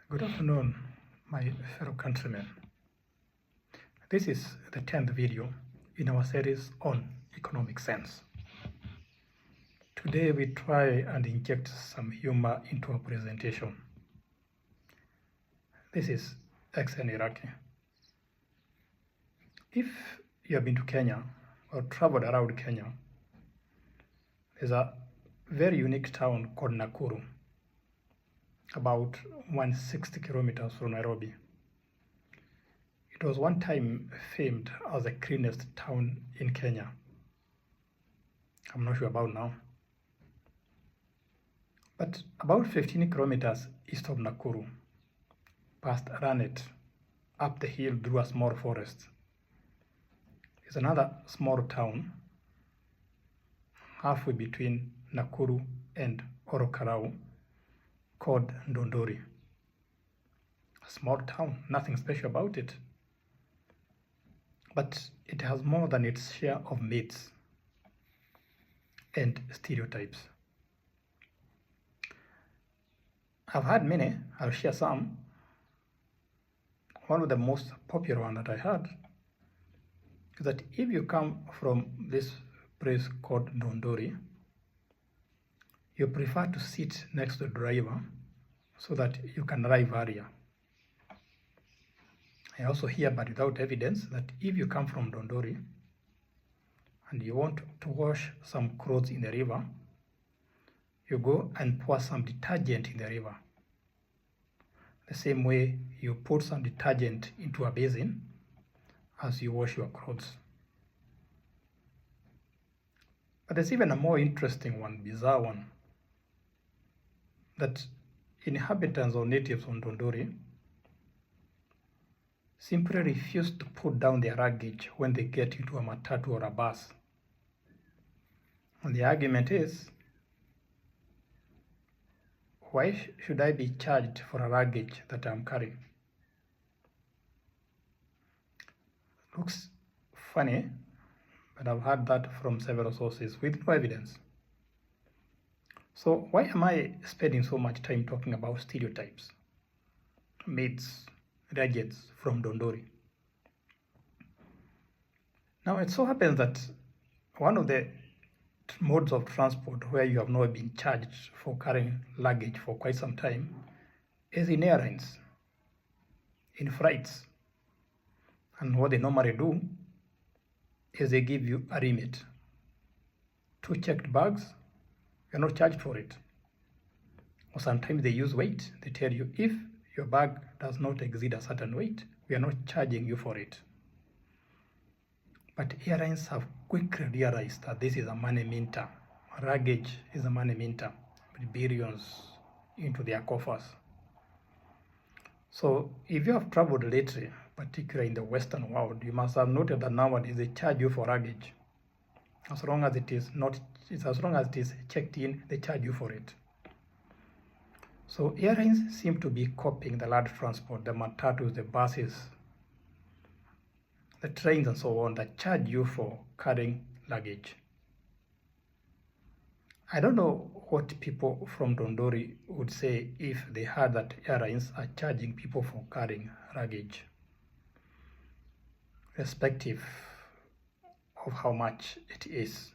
Good afternoon, my fellow countrymen. This is the 10th video in our series on economic sense. Today we try and inject some humor into our presentation. This is ex-Iraqi. Iraqi. If you have been to Kenya or traveled around Kenya, there's a very unique town called Nakuru, about 160 kilometers from Nairobi. It was one time famed as the cleanest town in Kenya. I'm not sure about now. But about 15 kilometers east of Nakuru, past Ranet, up the hill through a small forest, is another small town halfway between Nakuru and Orokarau called Dundori. A small town, nothing special about it. But it has more than its share of myths and stereotypes. I've had many, I'll share some. One of the most popular one that I had is that if you come from this place called Dundori, you prefer to sit next to the driver so that you can arrive earlier. I also hear, but without evidence, that if you come from Dundori and you want to wash some clothes in the river, you go and pour some detergent in the river. The same way you put some detergent into a basin as you wash your clothes. But there's even a more interesting one, bizarre one, that inhabitants or natives on Dundori simply refuse to put down their luggage when they get into a matatu or a bus. And the argument is, why should I be charged for a luggage that I'm carrying? Looks funny, but I've heard that from several sources with no evidence. So why am I spending so much time talking about stereotypes, myths, legends from Dundori? Now it so happens that one of the modes of transport where you have not been charged for carrying luggage for quite some time is in airlines, in flights. And what they normally do is they give you a limit. 2 checked bags, you're not charged for it. Or sometimes they use weight. They tell you if your bag does not exceed a certain weight, we are not charging you for it. But airlines have quickly realized that this is a money minter. Luggage is a money minter, with billions into their coffers. So if you have traveled lately, particularly in the Western world, you must have noted that nowadays they charge you for luggage. As long as it is checked in, they charge you for it. So airlines seem to be copying the land transport, the matatus, the buses, the trains and so on that charge you for carrying luggage. I don't know what people from Dundori would say if they heard that airlines are charging people for carrying luggage, irrespective of how much it is.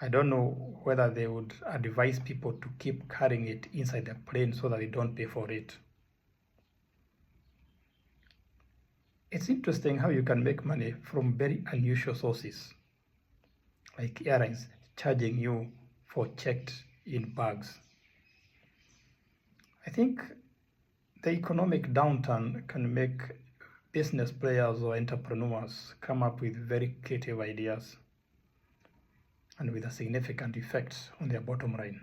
I don't know whether they would advise people to keep carrying it inside the plane so that they don't pay for it. It's interesting how you can make money from very unusual sources, like airlines charging you for checked in bags. I think the economic downturn can make business players or entrepreneurs come up with very creative ideas and with a significant effect on their bottom line.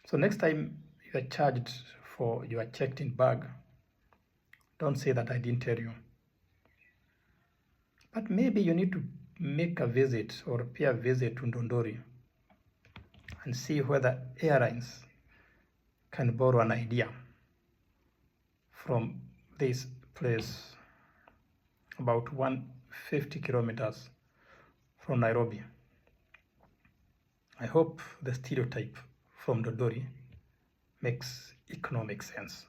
So next time you are charged for your checked in bag, don't say that I didn't tell you. But maybe you need to make a visit or pay a visit to Dundori and see whether airlines can borrow an idea from this place about 150 kilometers from Nairobi. I hope the stereotype from Dundori makes economic sense.